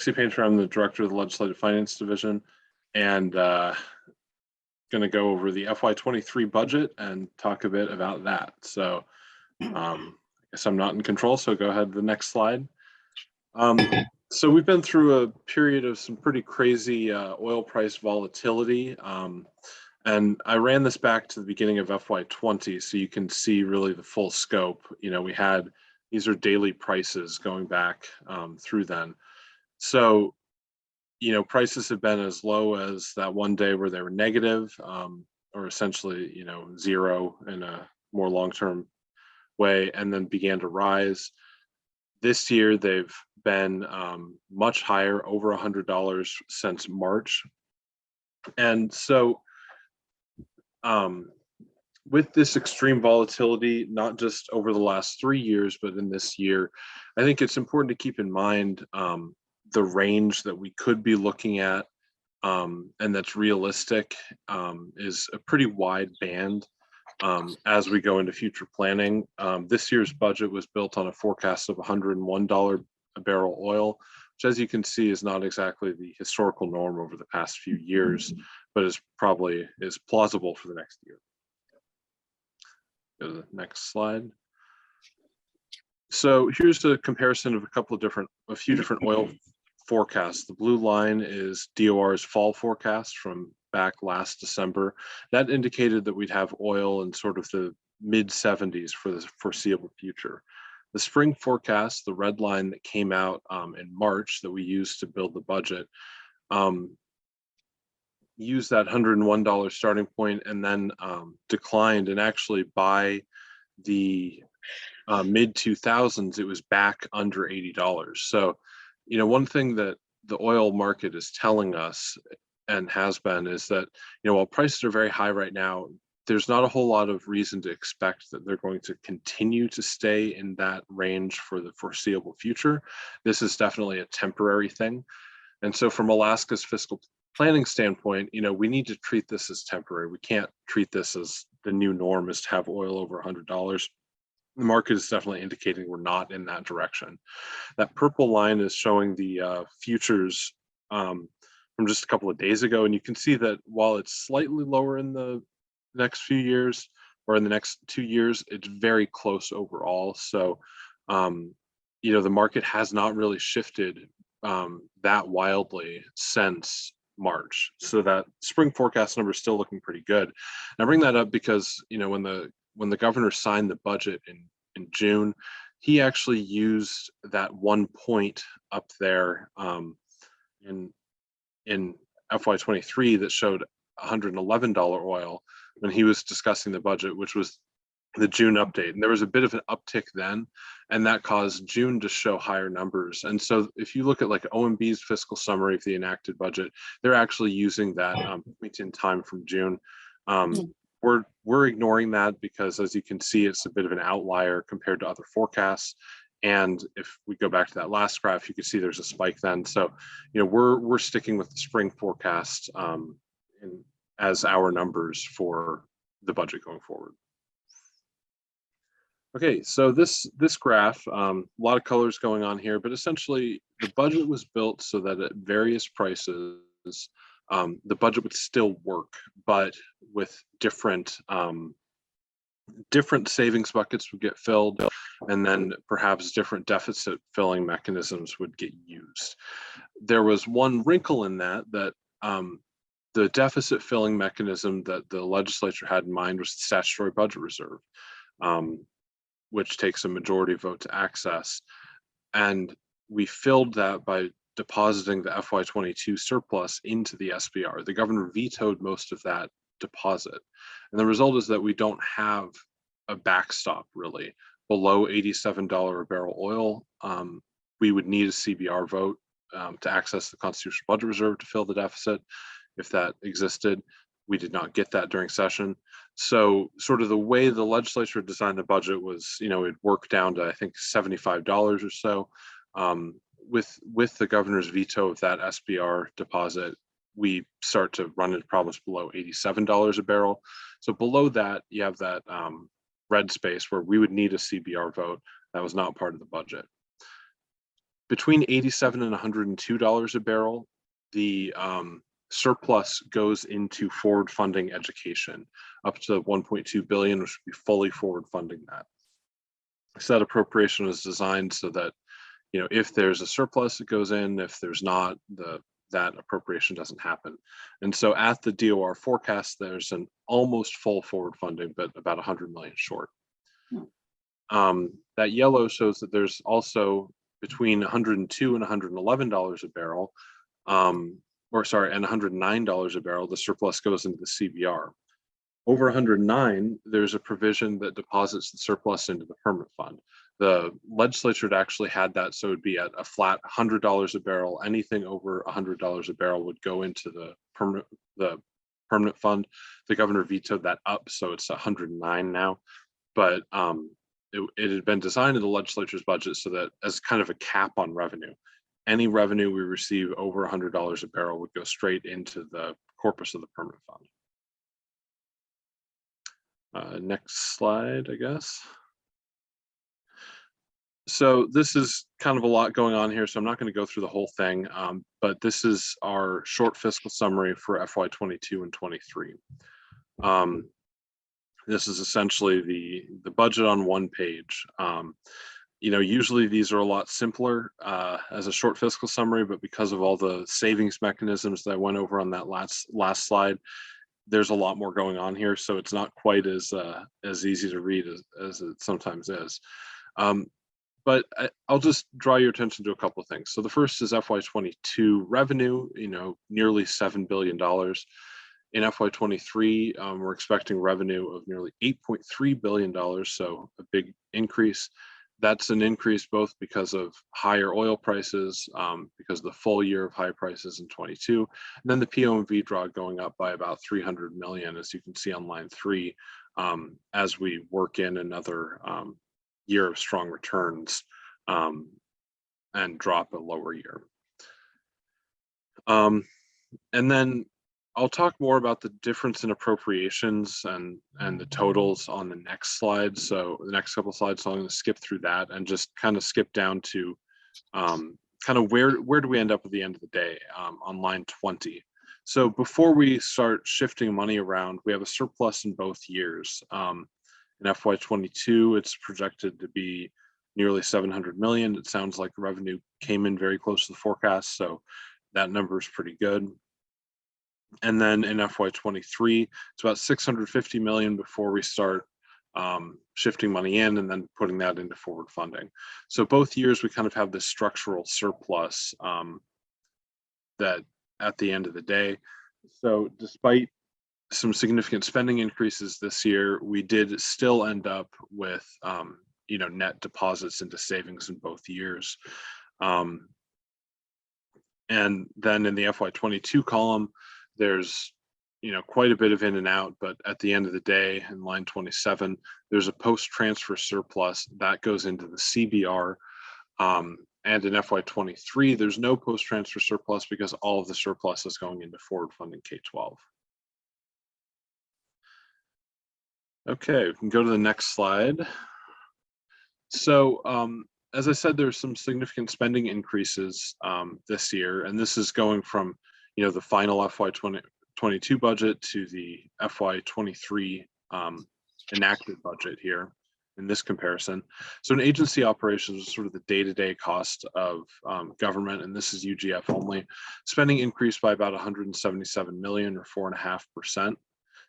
Lexi Painter. I'm the director of the Legislative Finance Division, and going to go over the FY23 budget and talk a bit about that. So I guess I'm not in control, so go ahead to the next slide. So we've been through a period of some pretty crazy oil price volatility. And I ran this back to the beginning of FY20, so you can see really the full scope. You know, these are daily prices going back through then. So, you know, prices have been as low as that one day where they were negative, or essentially, you know, zero in a more long-term way, and then began to rise. This year, they've been much higher, over $100 since March. And so with this extreme volatility, not just over the last 3 years, but in this year, I think it's important to keep in mind the range that we could be looking at, and that's realistic, is a pretty wide band as we go into future planning. This year's budget was built on a forecast of $101 a barrel oil, which, as you can see, is not exactly the historical norm over the past few years, but is plausible for the next year. Go to the next slide. So here's a comparison of a few different oil forecasts. The blue line is DOR's fall forecast from back last December. That indicated that we'd have oil in sort of the mid 70s for the foreseeable future. The spring forecast, the red line that came out in March that we used to build the budget, used that $101 starting point and then declined, and actually by the mid 2000s it was back under $80. So, you know, one thing that the oil market is telling us, and has been, is that, you know, while prices are very high right now, there's not a whole lot of reason to expect that they're going to continue to stay in that range for the foreseeable future. This is definitely a temporary thing. And so from Alaska's fiscal planning standpoint, you know, we need to treat this as temporary. We can't treat this as the new norm is to have oil over $100. The market is definitely indicating we're not in that direction. That purple line is showing the futures from just a couple of days ago. And you can see that while it's slightly lower in the next few years, or in the next 2 years, it's very close overall. So, you know, the market has not really shifted that wildly since March. So that spring forecast number is still looking pretty good. And I bring that up because, you know, when the governor signed the budget in June, he actually used that 1 point up there in FY23 that showed $111 oil when he was discussing the budget, which was the June update. And there was a bit of an uptick then, and that caused June to show higher numbers. And so if you look at like OMB's fiscal summary of the enacted budget, they're actually using that point in time from June. We're ignoring that because, as you can see, it's a bit of an outlier compared to other forecasts. And if we go back to that last graph, you can see there's a spike then. So, you know, we're sticking with the spring forecast as our numbers for the budget going forward. Okay, so this graph, a lot of colors going on here, but essentially the budget was built so that at various prices, the budget would still work, but with different savings buckets would get filled, and then perhaps different deficit filling mechanisms would get used. There was one wrinkle in that the deficit filling mechanism that the legislature had in mind was the statutory budget reserve, which takes a majority vote to access. And we filled that by depositing the FY22 surplus into the SBR. The governor vetoed most of that deposit. And the result is that we don't have a backstop really below $87 a barrel oil. We would need a CBR vote to access the constitutional budget reserve to fill the deficit if that existed. We did not get that during session. So sort of the way the legislature designed the budget was, you know, it worked down to, I think, $75 or so. With the governor's veto of that SBR deposit, we start to run into problems below $87 a barrel. So below that, you have that red space where we would need a CBR vote. That was not part of the budget. between 87 and $102 a barrel, the surplus goes into forward funding education up to 1.2 billion, which would be fully forward funding that. So that appropriation was designed so that, you know, if there's a surplus, it goes in. If there's not, that appropriation doesn't happen. And so at the DOR forecast, there's an almost full forward funding, but about 100 million short. That yellow shows that there's also between $102 and $111 a barrel, and $109 a barrel, the surplus goes into the CBR. Over 109, there's a provision that deposits the surplus into the permanent fund. The legislature had actually had that, so it'd be at a flat $100 a barrel. Anything over $100 a barrel would go into the permanent fund. The governor vetoed that up, so it's 109 now. But it had been designed in the legislature's budget so that as kind of a cap on revenue, any revenue we receive over $100 a barrel would go straight into the corpus of the permanent fund. Next slide, I guess. So this is kind of a lot going on here, so I'm not going to go through the whole thing, but this is our short fiscal summary for FY22 and 23. This is essentially the budget on one page. You know, usually these are a lot simpler as a short fiscal summary, but because of all the savings mechanisms that I went over on that last slide, there's a lot more going on here, so it's not quite as easy to read as it sometimes is. But I'll just draw your attention to a couple of things. So the first is FY22 revenue, you know, nearly $7 billion. In FY23, we're expecting revenue of nearly $8.3 billion, so a big increase. That's an increase both because of higher oil prices, because of the full year of high prices in 22, and then the POMV draw going up by about 300 million, as you can see on line 3, as we work in another year of strong returns and drop a lower year. And then I'll talk more about the difference in appropriations and the totals on the next slide. So the next couple of slides, so I'm going to skip through that and just kind of skip down to kind of where do we end up at the end of the day on line 20. So before we start shifting money around, we have a surplus in both years. In FY22, it's projected to be nearly 700 million. It sounds like revenue came in very close to the forecast, so that number is pretty good. And then in FY23, it's about 650 million before we start shifting money in and then putting that into forward funding. So both years we kind of have this structural surplus that at the end of the day. So despite some significant spending increases this year, we did still end up with you know, net deposits into savings in both years. And then in the FY22 column, there's, you know, quite a bit of in and out, but at the end of the day, in line 27, there's a post-transfer surplus that goes into the CBR. And in FY23, there's no post-transfer surplus because all of the surplus is going into forward funding K-12. Okay, we can go to the next slide. So as I said, there's some significant spending increases this year, and this is going from, you know, the final FY22 budget to the FY23 enacted budget here in this comparison. So in agency operations is sort of the day-to-day cost of government, and this is UGF only. Spending increased by about 177 million or 4.5%.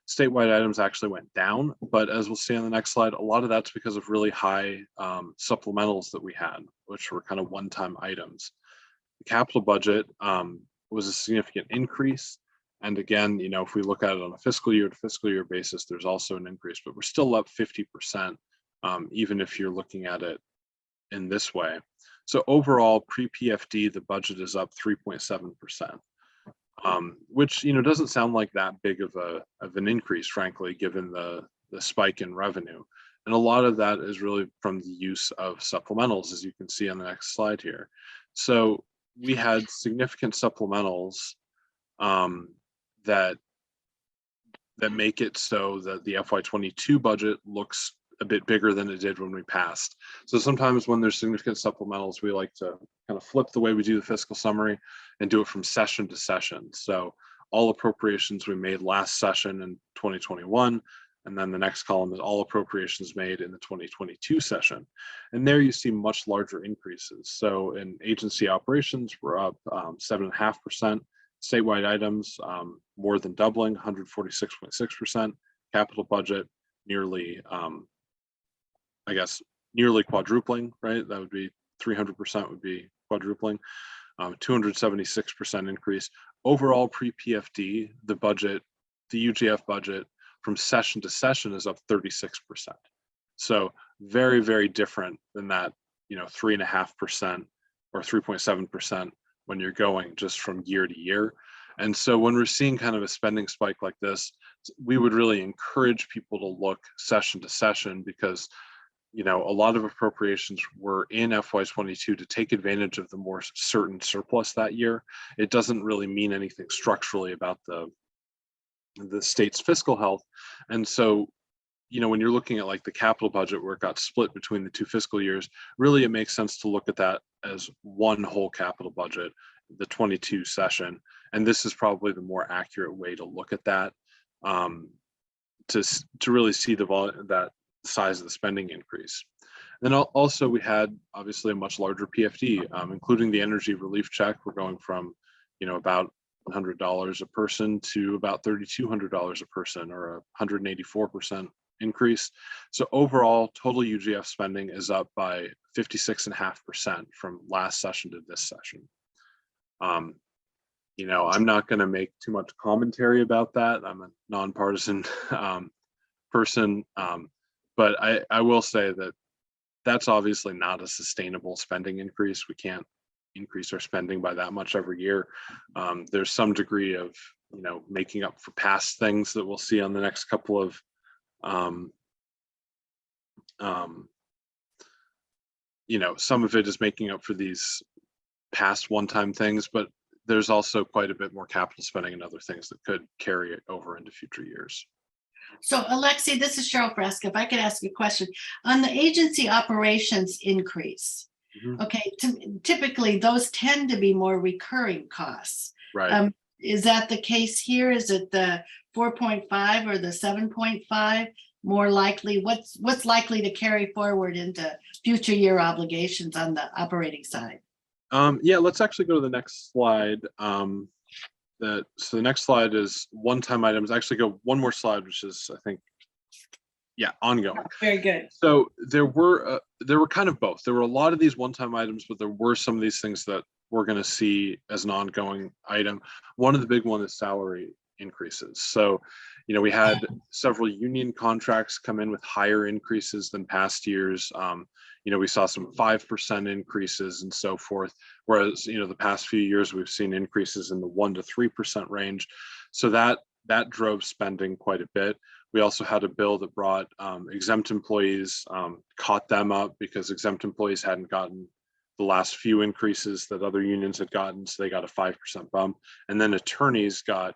Statewide items actually went down, but as we'll see on the next slide, a lot of that's because of really high supplementals that we had, which were kind of one-time items. The capital budget was a significant increase. And again, you know, if we look at it on a fiscal year to fiscal year basis, there's also an increase, but we're still up 50%, even if you're looking at it in this way. So overall, pre-PFD, the budget is up 3.7%. Which, you know, doesn't sound like that big of an increase, frankly, given the spike in revenue. And a lot of that is really from the use of supplementals, as you can see on the next slide here. So we had significant supplementals that make it so that the FY22 budget looks a bit bigger than it did when we passed. So sometimes when there's significant supplementals, we like to kind of flip the way we do the fiscal summary and do it from session to session. So all appropriations we made last session in 2021, and then the next column is all appropriations made in the 2022 session. And there you see much larger increases. So in agency operations, we're up 7.5%. Statewide items, more than doubling, 146.6%. Capital budget, nearly, I guess, nearly quadrupling, right? That would be 300% would be quadrupling, 276% increase. Overall pre-PFD, the budget, the UGF budget from session to session is up 36%. So very, very different than that, 3.5% or 3.7% when you're going just from year to year. And so when we're seeing kind of a spending spike like this, we would really encourage people to look session to session, because a lot of appropriations were in FY22 to take advantage of the more certain surplus that year. It doesn't really mean anything structurally about the state's fiscal health. And so, when you're looking at like the capital budget where it got split between the 2 fiscal years, really it makes sense to look at that as one whole capital budget, the 22 session. And this is probably the more accurate way to look at that, to really see that size of the spending increase. Then also we had obviously a much larger PFD, including the energy relief check. We're going from, about $100 a person to about $3,200 a person, or a 184% increase. So overall, total UGF spending is up by 56.5% from last session to this session. I'm not going to make too much commentary about that. I'm a nonpartisan person, but I will say that that's obviously not a sustainable spending increase. We can't increase our spending by that much every year. There's some degree of making up for past things that we'll see on the next couple of some of it is making up for these past one-time things, but there's also quite a bit more capital spending and other things that could carry it over into future years. So Alexi, this is Cheryl Fresca. If I could ask a question on the agency operations increase. Mm-hmm. Okay, typically those tend to be more recurring costs. Right. Is that the case here? Is it the 4.5 or the 7.5 more likely? What's likely to carry forward into future year obligations on the operating side? Yeah, let's actually go to the next slide. So the next slide is one-time items. Actually, go one more slide, which is, I think, ongoing. Very good. So there were kind of both. There were a lot of these one-time items, but there were some of these things that we're going to see as an ongoing item. One of the big one is salary increases. So, we had several union contracts come in with higher increases than past years. We saw some 5% increases and so forth, whereas, the past few years we've seen increases in the 1 to 3% range. So that drove spending quite a bit. We also had a bill that brought exempt employees, caught them up because exempt employees hadn't gotten the last few increases that other unions had gotten, so they got a 5% bump. And then attorneys got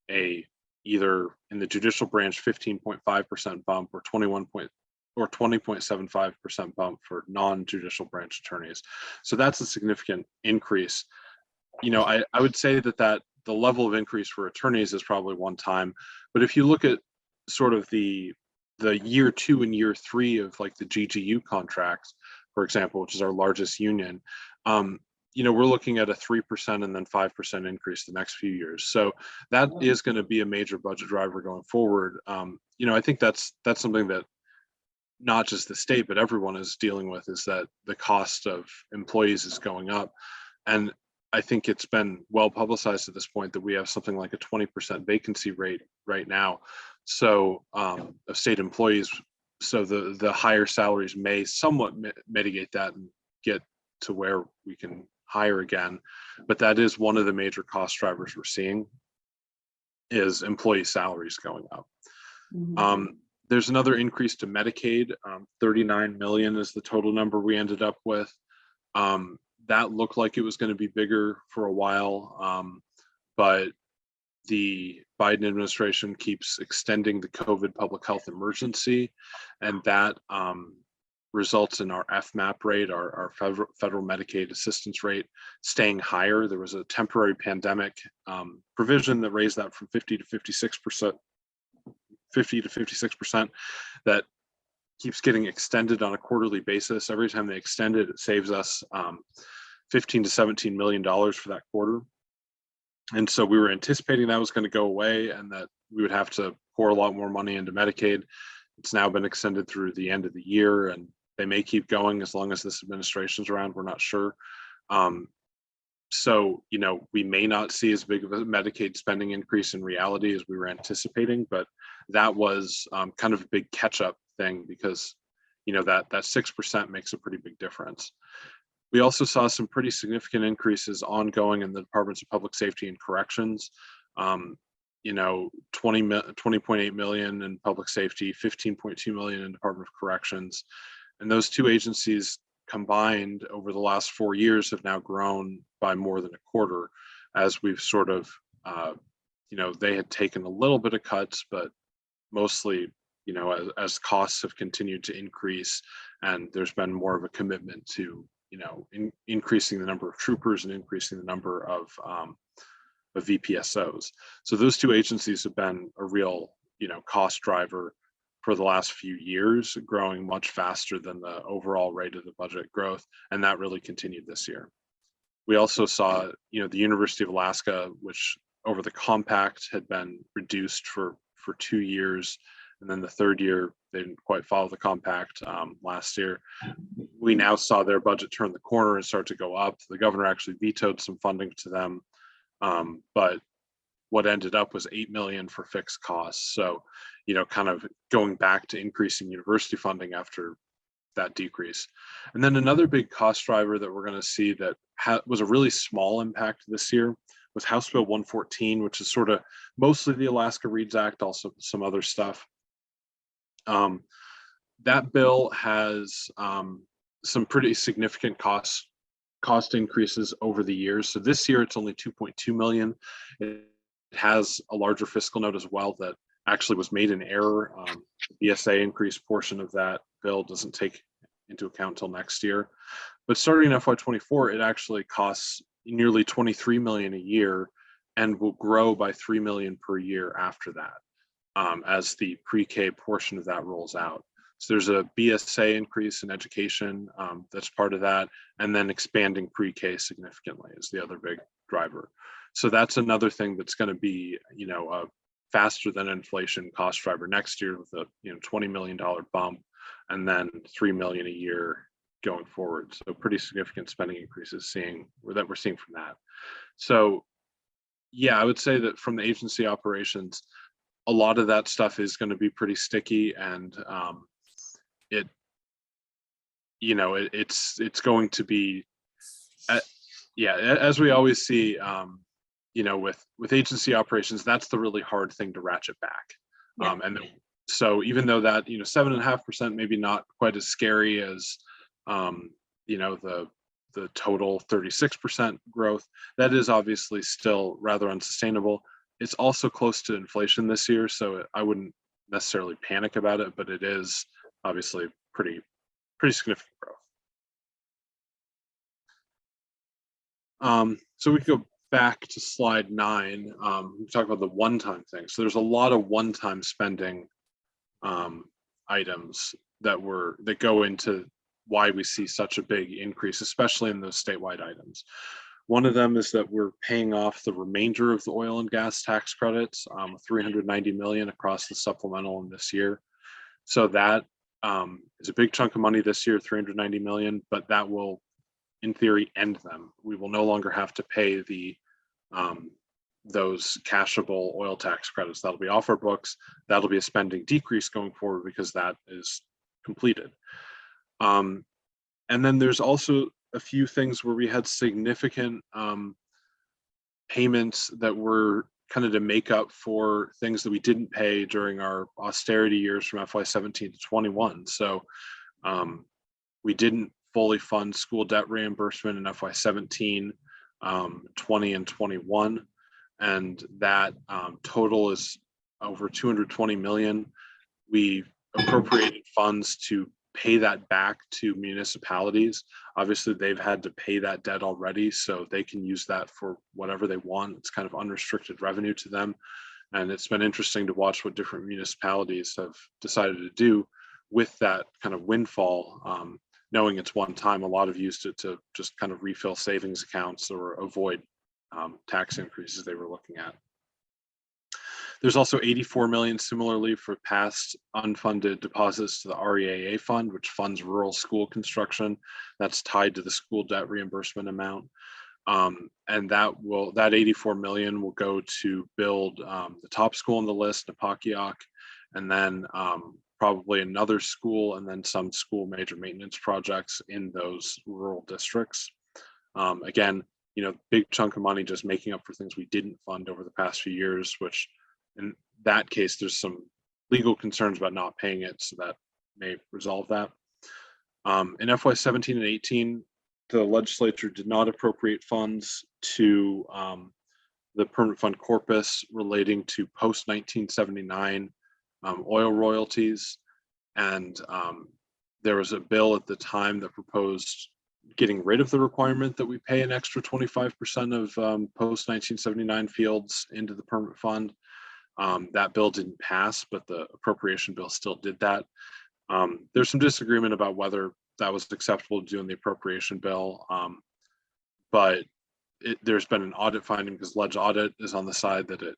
either in the judicial branch 15.5% bump or 20.75% bump for non-judicial branch attorneys. So that's a significant increase. I would say that the level of increase for attorneys is probably one time, but if you look at sort of the year 2 and year 3 of like the GGU contracts, for example, which is our largest union, we're looking at a 3% and then 5% increase the next few years. So that is going to be a major budget driver going forward. I think that's something that not just the state, but everyone is dealing with, is that the cost of employees is going up. And I think it's been well publicized at this point that we have something like a 20% vacancy rate right now. So of state employees, so the higher salaries may somewhat mitigate that and get to where we can hire again. But that is one of the major cost drivers we're seeing, is employee salaries going up. Mm-hmm. There's another increase to Medicaid. 39 million is the total number we ended up with. That looked like it was going to be bigger for a while, but the Biden administration keeps extending the COVID public health emergency, and that results in our FMAP rate, our federal Medicaid assistance rate, staying higher. There was a temporary pandemic provision that raised that from 50 to 56%, that keeps getting extended on a quarterly basis. Every time they extend it, it saves us $15 to $17 million for that quarter. And so we were anticipating that was going to go away and that we would have to pour a lot more money into Medicaid. It's now been extended through the end of the year, and they may keep going as long as this administration's around. We're not sure. So, you know, we may not see as big of a Medicaid spending increase in reality as we were anticipating, but that was kind of a big catch-up thing because, you know, that 6% makes a pretty big difference. We also saw some pretty significant increases ongoing in the Departments of Public Safety and Corrections. You know, 20.8 million in public safety, 15.2 million in Department of Corrections. And those two agencies combined over the last 4 years have now grown by more than a quarter, as we've sort of, you know, they had taken a little bit of cuts, but mostly, you know, as costs have continued to increase and there's been more of a commitment to, you know, increasing the number of troopers and increasing the number of VPSOs. So those two agencies have been a real, you know, cost driver for the last few years, growing much faster than the overall rate of the budget growth, and that really continued this year. We also saw, you know, the University of Alaska, which over the compact had been reduced for 2 years, and then the third year they didn't quite follow the compact last year. We now saw their budget turn the corner and start to go up. The governor actually vetoed some funding to them, but what ended up was $8 million for fixed costs. So, you know, kind of going back to increasing university funding after that decrease. And then another big cost driver that we're going to see that was a really small impact this year was House Bill 114, which is sort of mostly the Alaska Reads Act, also some other stuff. That bill has some pretty significant cost increases over the years. So this year it's only 2.2 million. It has a larger fiscal note as well that actually was made in error. The BSA increase portion of that bill doesn't take into account until next year. But starting in FY24, it actually costs nearly 23 million a year and will grow by 3 million per year after that, as the pre-K portion of that rolls out. So there's a BSA increase in education that's part of that, and then expanding pre-K significantly is the other big driver. So that's another thing that's going to be, you know, a faster than inflation cost driver next year with a, you know, $20 million bump, and then 3 million a year going forward. So pretty significant spending increases that we're seeing from that. So yeah, I would say that from the agency operations, a lot of that stuff is going to be pretty sticky, and it's going to be, as we always see, you know, with agency operations, that's the really hard thing to ratchet back. Yeah. So even though that, you know, 7.5% maybe not quite as scary as, you know, the total 36% growth, that is obviously still rather unsustainable. It's also close to inflation this year, so I wouldn't necessarily panic about it, but it is obviously pretty significant growth. So we go back to slide 9. We talk about the one-time things. So there's a lot of one-time spending items that go into why we see such a big increase, especially in those statewide items. One of them is that we're paying off the remainder of the oil and gas tax credits, 390 million across the supplemental in this year. So that is a big chunk of money this year, 390 million, but that will, in theory, end them. We will no longer have to pay those cashable oil tax credits. That'll be off our books. That'll be a spending decrease going forward because that is completed. And then there's also a few things where we had significant payments that were kind of to make up for things that we didn't pay during our austerity years from FY17 to 21. So we didn't fully fund school debt reimbursement in FY17, 20, and 21. and that total is over 220 million. We appropriated funds to pay that back to municipalities. Obviously, they've had to pay that debt already, so they can use that for whatever they want. It's kind of unrestricted revenue to them. And it's been interesting to watch what different municipalities have decided to do with that kind of windfall, knowing it's one time. A lot have used it to just kind of refill savings accounts or avoid tax increases they were looking at. There's also 84 million similarly for past unfunded deposits to the REAA fund, which funds rural school construction. That's tied to the school debt reimbursement amount. And that 84 million will go to build the top school on the list, Napakiak, and then probably another school, and then some school major maintenance projects in those rural districts. Again, big chunk of money just making up for things we didn't fund over the past few years, which in that case, there's some legal concerns about not paying it, so that may resolve that. In FY17 and 18, the legislature did not appropriate funds to the permanent fund corpus relating to post-1979 oil royalties. And there was a bill at the time that proposed getting rid of the requirement that we pay an extra 25% of post-1979 fields into the permanent fund. That bill didn't pass, but the appropriation bill still did that. There's some disagreement about whether that was acceptable to do in the appropriation bill, but there's been an audit finding because Ledge Audit is on the side that it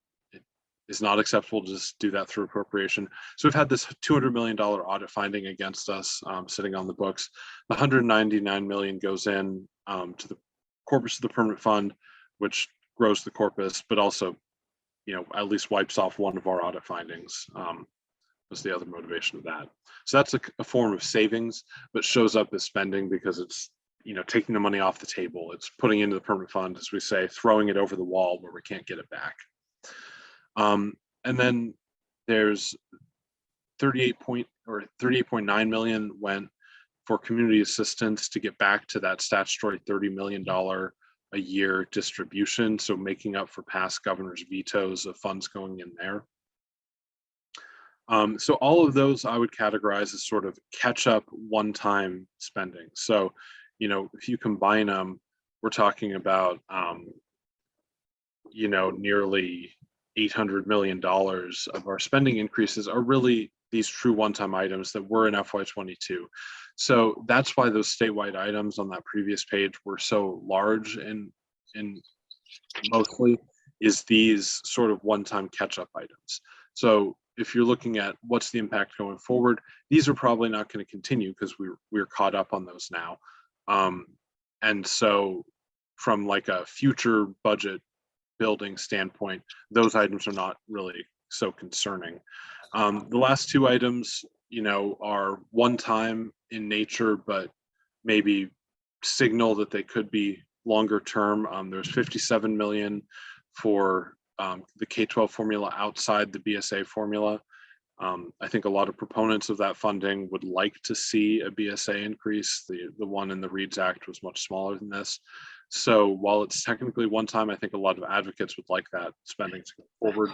is not acceptable to just do that through appropriation. So we've had this $200 million audit finding against us sitting on the books. The 199 million goes in to the corpus of the permanent fund, which grows the corpus, but also at least wipes off one of our audit findings, was the other motivation of that. So that's a form of savings, but shows up as spending because it's, taking the money off the table. It's putting into the permanent fund, as we say, throwing it over the wall where we can't get it back. And then there's 38.9 million went for community assistance to get back to that statutory $30 million a year distribution, so making up for past governor's vetoes of funds going in there. So all of those I would categorize as sort of catch-up one-time spending. So, if you combine them, we're talking about, nearly $800 million of our spending increases are really these true one-time items that were in FY22. So that's why those statewide items on that previous page were so large and mostly is these sort of one-time catch-up items. So if you're looking at what's the impact going forward, these are probably not going to continue because we're caught up on those now. And so from like a future budget building standpoint, those items are not really so concerning. The last two items, are one time in nature, but maybe signal that they could be longer term. There's 57 million for the K-12 formula outside the BSA formula. I think a lot of proponents of that funding would like to see a BSA increase. The one in the READS Act was much smaller than this. So while it's technically one time, I think a lot of advocates would like that spending to go forward.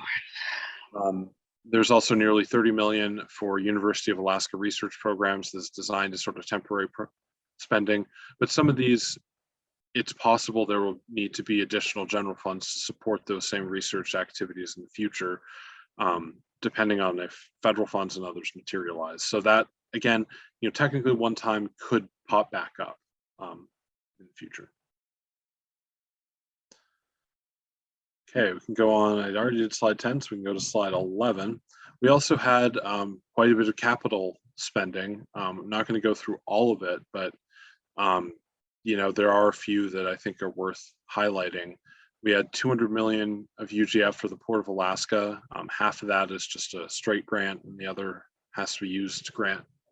There's also nearly 30 million for University of Alaska research programs that's designed as sort of temporary spending. But some of these, it's possible there will need to be additional general funds to support those same research activities in the future, depending on if federal funds and others materialize. So that, again, technically one time could pop back up in the future. Okay, we can go on. I already did slide 10, so we can go to slide 11. We also had quite a bit of capital spending. I'm not going to go through all of it, but there are a few that I think are worth highlighting. We had 200 million of UGF for the Port of Alaska. Half of that is just a straight grant, and the other has to be used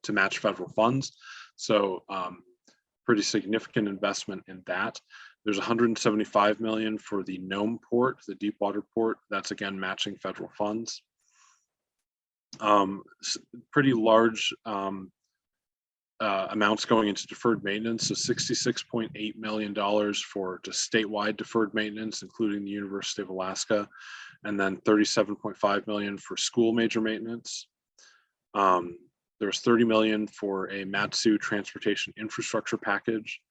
to match federal funds. So pretty significant investment in that. There's 175 million for the Nome port, the deep water port. That's again matching federal funds. Pretty large amounts going into deferred maintenance, so $66.8 million for just statewide deferred maintenance, including the University of Alaska, and then $37.5 million for school major maintenance. There was $30 million for a Matsu transportation infrastructure package,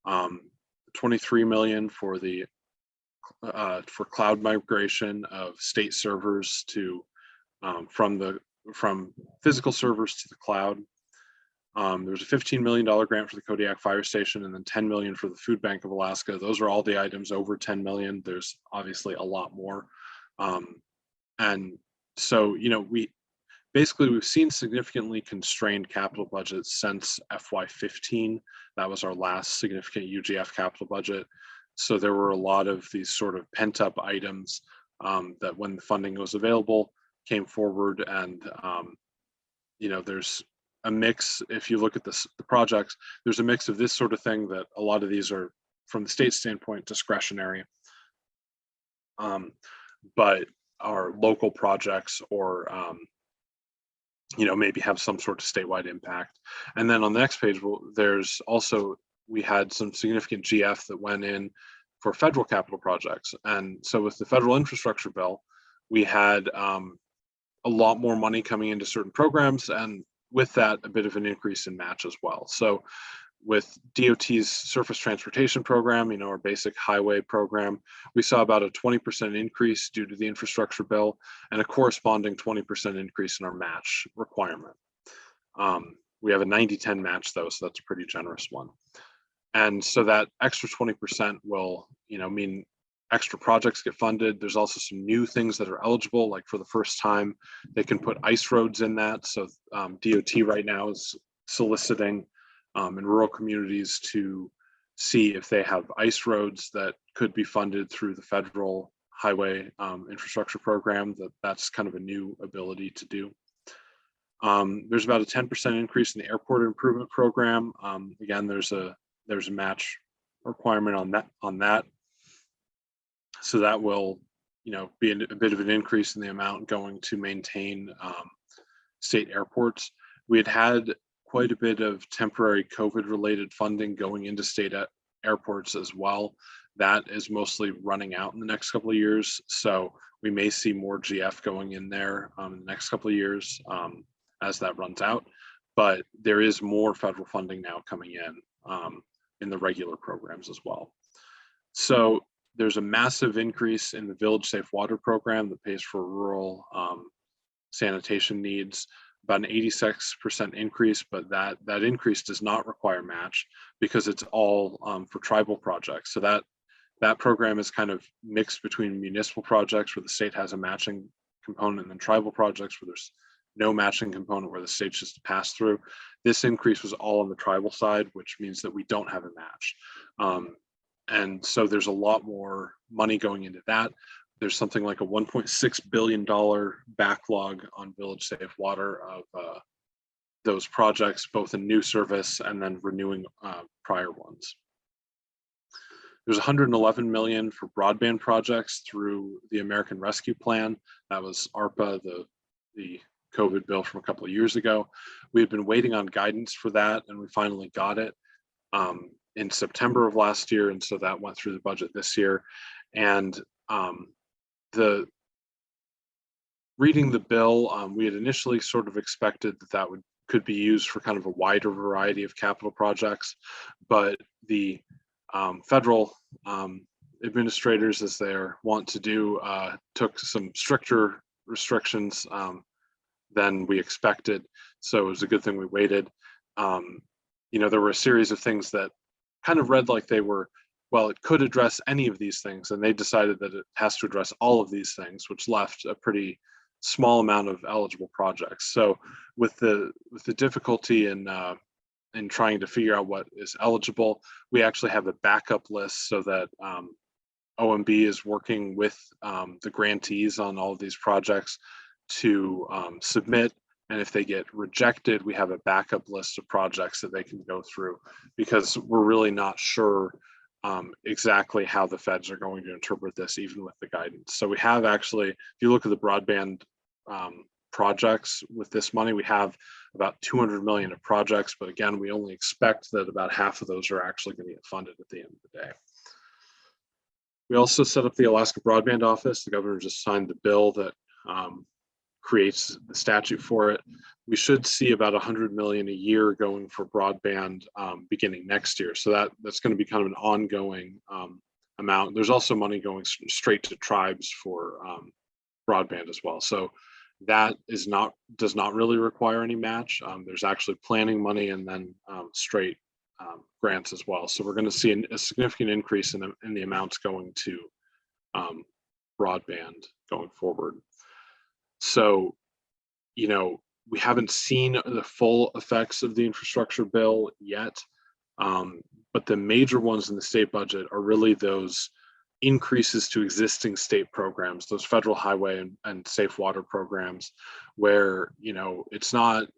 $23 million for the for cloud migration of state servers to from physical servers to the cloud. There was a $15 million grant for the Kodiak Fire Station, and then $10 million for the Food Bank of Alaska. Those are all the items over $10 million. There's obviously a lot more. And so, you know, we've seen significantly constrained capital budgets since FY15. That was our last significant UGF capital budget. So there were a lot of these sort of pent up items that when the funding was available came forward. And, you know, there's a mix. If you look at the projects, there's a mix of this sort of thing that a lot of these are from the state standpoint discretionary, but are local projects or you know, maybe have some sort of statewide impact. And then on the next page, there's also, we had some significant GF that went in for federal capital projects. And so with the federal infrastructure bill, we had a lot more money coming into certain programs, and with that, a bit of an increase in match as well. So with DOT's surface transportation program, you know, our basic highway program, we saw about a 20% increase due to the infrastructure bill and a corresponding 20% increase in our match requirement. We have a 90-10 match though, so that's a pretty generous one. And so that extra 20% will, you know, mean extra projects get funded. There's also some new things that are eligible, like for the first time, they can put ice roads in that. So DOT right now is soliciting in rural communities to see if they have ice roads that could be funded through the federal highway infrastructure program. That's kind of a new ability to do. There's about a 10% increase in the airport improvement program. Again, there's a match requirement on that. So that will, you know, be a bit of an increase in the amount going to maintain state airports. We had quite a bit of temporary COVID-related funding going into state airports as well. That is mostly running out in the next couple of years. So we may see more GF going in there in the next couple of years as that runs out. But there is more federal funding now coming in the regular programs as well. So there's a massive increase in the Village Safe Water program that pays for rural sanitation needs. About an 86% increase, but that increase does not require match because it's all for tribal projects. So that program is kind of mixed between municipal projects where the state has a matching component and then tribal projects where there's no matching component where the state's just a pass through. This increase was all on the tribal side, which means that we don't have a match. And so there's a lot more money going into that. There's something like a $1.6 billion backlog on Village Safe Water of those projects, both in new service and then renewing prior ones. There's 111 million for broadband projects through the American Rescue Plan. That was ARPA, the COVID bill from a couple of years ago. We had been waiting on guidance for that, and we finally got it in September of last year, and so that went through the budget this year. And reading the bill, we had initially sort of expected that could be used for kind of a wider variety of capital projects, but the federal administrators, as they want to do, took some stricter restrictions than we expected. So it was a good thing we waited. You know, there were a series of things that kind of read like they were, well, it could address any of these things, and they decided that it has to address all of these things, which left a pretty small amount of eligible projects. So with the difficulty in trying to figure out what is eligible, we actually have a backup list so that OMB is working with the grantees on all of these projects to submit. And if they get rejected, we have a backup list of projects that they can go through, because we're really not sure exactly how the feds are going to interpret this, even with the guidance. So we have actually, if you look at the broadband projects with this money. We have about 200 million of projects, but again, we only expect that about half of those are actually going to get funded at the end of the day. We also set up the Alaska Broadband Office. The governor just signed the bill that creates the statute for it. We should see about 100 million a year going for broadband beginning next year. So that's going to be kind of an ongoing amount. There's also money going straight to tribes for broadband as well. So that does not really require any match. There's actually planning money and then straight grants as well. So we're going to see a significant increase in the amounts going to broadband going forward. So, you know, we haven't seen the full effects of the infrastructure bill yet, but the major ones in the state budget are really those increases to existing state programs, those federal highway and safe water programs, where, you know, it's not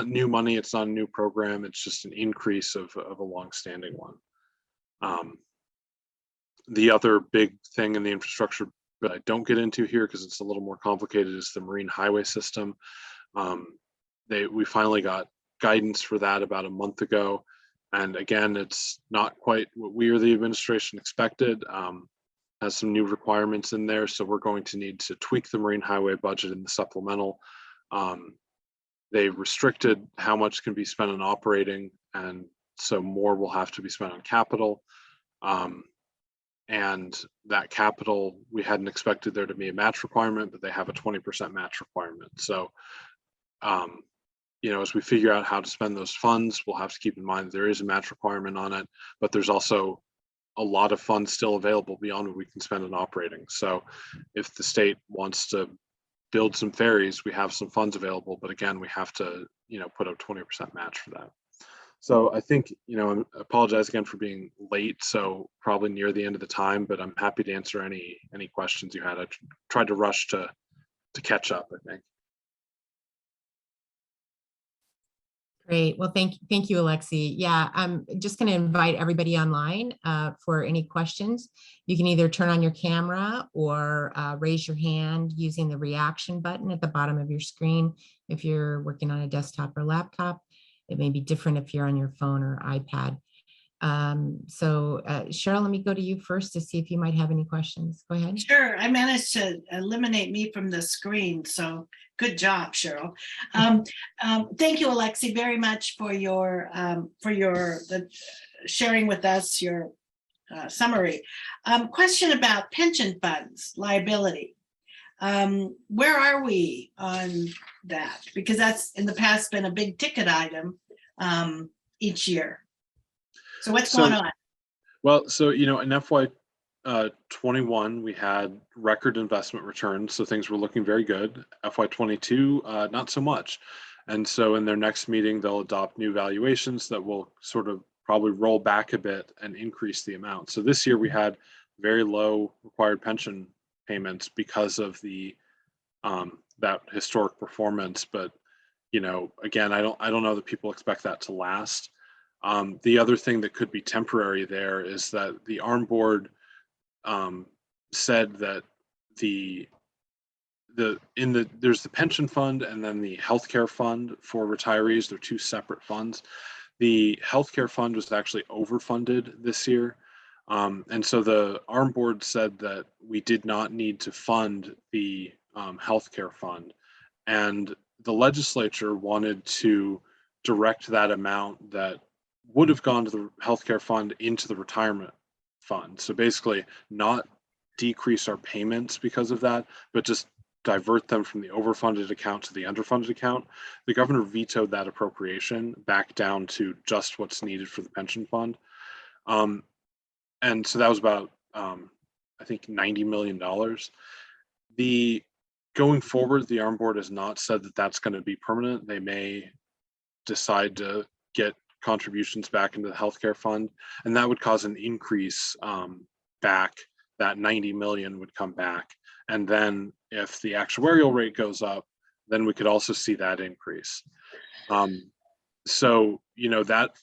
new money, it's not a new program, it's just an increase of a long-standing one. The other big thing in the infrastructure that I don't get into here because it's a little more complicated is the marine highway system. We finally got guidance for that about a month ago, and again, it's not quite what we or the administration expected. Has some new requirements in there, so we're going to need to tweak the marine highway budget in the supplemental. They restricted how much can be spent on operating, and so more will have to be spent on capital. And that capital, we hadn't expected there to be a match requirement, but they have a 20% match requirement. So, you know, as we figure out how to spend those funds, we'll have to keep in mind that there is a match requirement on it, but there's also a lot of funds still available beyond what we can spend on operating. So if the state wants to build some ferries, we have some funds available, but again, we have to, you know, put a 20% match for that. So I think, you know, I apologize again for being late, so probably near the end of the time, but I'm happy to answer any questions you had. I tried to rush to catch up, I think. Great. Well, thank you, Alexi. Yeah, I'm just going to invite everybody online for any questions. You can either turn on your camera or raise your hand using the reaction button at the bottom of your screen if you're working on a desktop or laptop. It may be different if you're on your phone or iPad. So Cheryl, let me go to you first to see if you might have any questions. Go ahead. Sure, I managed to eliminate me from the screen, so good job, Cheryl. Thank you, Alexi, very much for your sharing with us your summary. Question about pension funds liability. Where are we on that? Because that's in the past been a big ticket item each year. So what's going on? Well, so, you know, in FY21, we had record investment returns, so things were looking very good. FY22, not so much. And so in their next meeting, they'll adopt new valuations that will sort of probably roll back a bit and increase the amount. So this year we had very low required pension payments because of the that historic performance. But, you know, again, I don't know that people expect that to last. The other thing that could be temporary there is that the ARM board said that there's the pension fund and then the healthcare fund for retirees. They're two separate funds. The healthcare fund was actually overfunded this year. And so the ARM board said that we did not need to fund the healthcare fund. And the legislature wanted to direct that amount that would have gone to the healthcare fund into the retirement fund. So basically not decrease our payments because of that, but just divert them from the overfunded account to the underfunded account. The governor vetoed that appropriation back down to just what's needed for the pension fund. And so that was about, I think, $90 million. Going forward, the ARM board has not said that that's going to be permanent. They may decide to get contributions back into the healthcare fund, and that would cause an increase back. That 90 million would come back, and then if the actuarial rate goes up, then we could also see that increase. So, you know, that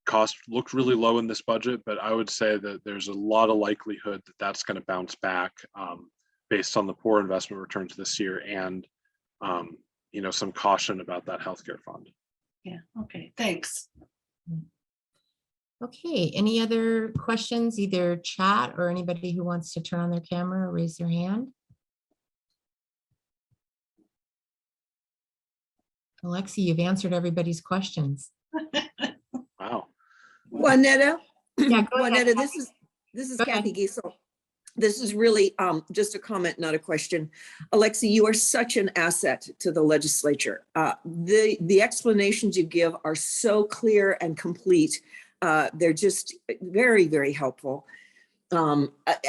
cost looked really low in this budget, but I would say that there's a lot of likelihood that that's going to bounce back based on the poor investment returns this year and some caution about that healthcare fund. Yeah, okay, thanks. Okay, any other questions, either chat or anybody who wants to turn on their camera or raise their hand? Alexi, you've answered everybody's questions. Wow. Juanetta, Yeah, go ahead. Juanetta, this is Go ahead. Kathy Giesel. This is really just a comment, not a question. Alexi, you are such an asset to the legislature. The explanations you give are so clear and complete. They're just very, very helpful.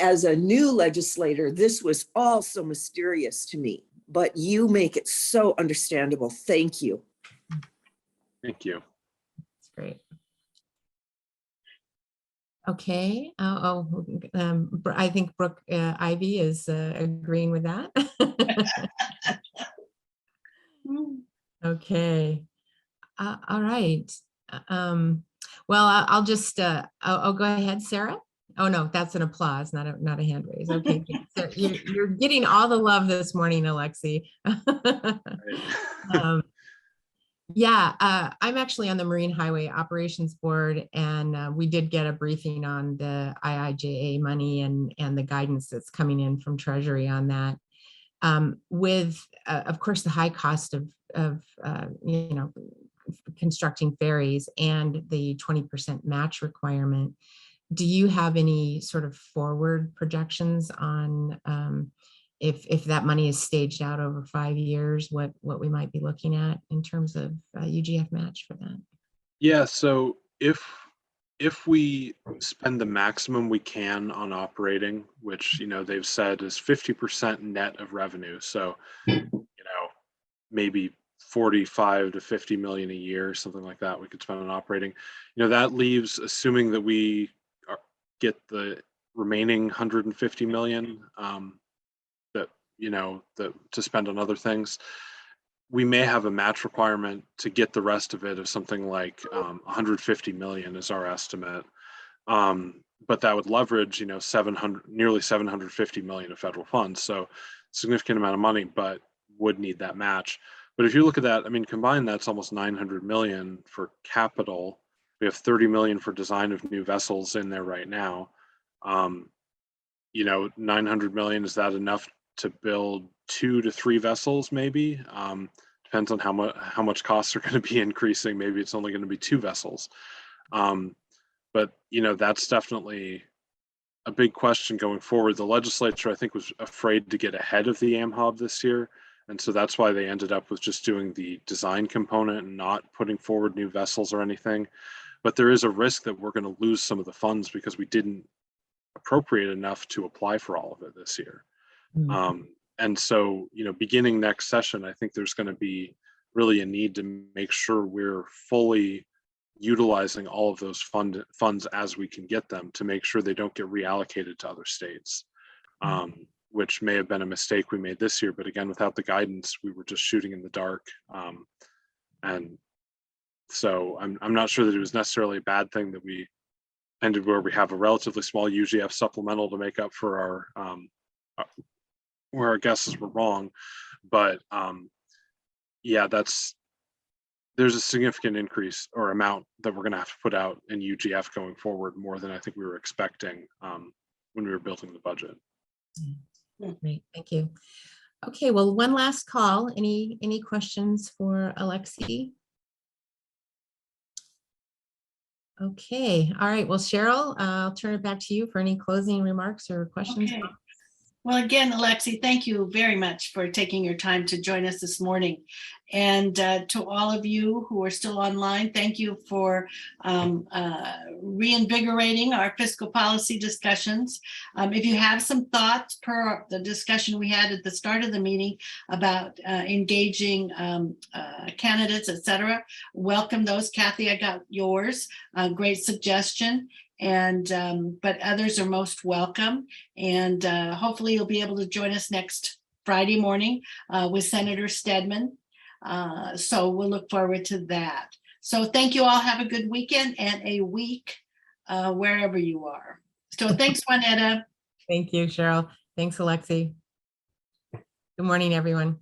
As a new legislator, this was all so mysterious to me, but you make it so understandable. Thank you. Thank you. That's great. Okay. I think Brooke Ivy is agreeing with that. Okay. All right. Well, I'll just, I'll go ahead, Sarah. Oh, no, that's an applause, not a hand raise. Okay. So you're getting all the love this morning, Alexi. Yeah, I'm actually on the Marine Highway Operations Board, and we did get a briefing on the IIJA money and the guidance that's coming in from Treasury on that. With, of course, the high cost of constructing ferries and the 20% match requirement, do you have any sort of forward projections on if that money is staged out over 5 years, what we might be looking at in terms of UGF match for that? Yeah, so if we spend the maximum we can on operating, which they've said is 50% net of revenue, so maybe 45 to 50 million a year, something like that we could spend on operating. That leaves, assuming that we get the remaining 150 million to spend on other things, we may have a match requirement to get the rest of it of something like 150 million is our estimate. But that would leverage, nearly 750 million of federal funds. So significant amount of money, but would need that match. But if you look at that, I mean, combined, that's almost 900 million for capital. We have 30 million for design of new vessels in there right now. 900 million, is that enough to build 2 to 3 vessels? Maybe depends on how much costs are going to be increasing. Maybe it's only going to be 2 vessels. But that's definitely a big question going forward. The legislature, I think, was afraid to get ahead of the AMHOB this year, and so that's why they ended up with just doing the design component and not putting forward new vessels or anything. But there is a risk that we're going to lose some of the funds because we didn't appropriate enough to apply for all of it this year. And so, beginning next session, I think there's going to be really a need to make sure we're fully utilizing all of those funds as we can get them, to make sure they don't get reallocated to other states, which may have been a mistake we made this year. But again, without the guidance, we were just shooting in the dark. And so I'm not sure that it was necessarily a bad thing that we ended where we have a relatively small UGF supplemental to make up for our where our guesses were wrong. But yeah, there's a significant increase or amount that we're going to have to put out in UGF going forward, more than I think we were expecting when we were building the budget. Great, thank you. Okay, well, one last call. Any questions for Alexi? Okay, all right. Well, Cheryl, I'll turn it back to you for any closing remarks or questions. Okay. Well, again, Alexi, thank you very much for taking your time to join us this morning. And to all of you who are still online, thank you for reinvigorating our fiscal policy discussions. If you have some thoughts per the discussion we had at the start of the meeting about engaging candidates, etc., welcome those. Kathy, I got yours. Great suggestion. And but others are most welcome, and hopefully you'll be able to join us next Friday morning with Senator Stedman. So we'll look forward to that. So thank you all. Have a good weekend and a week wherever you are. So thanks, Juanetta. Thank you, Cheryl. Thanks, Alexi. Good morning, everyone.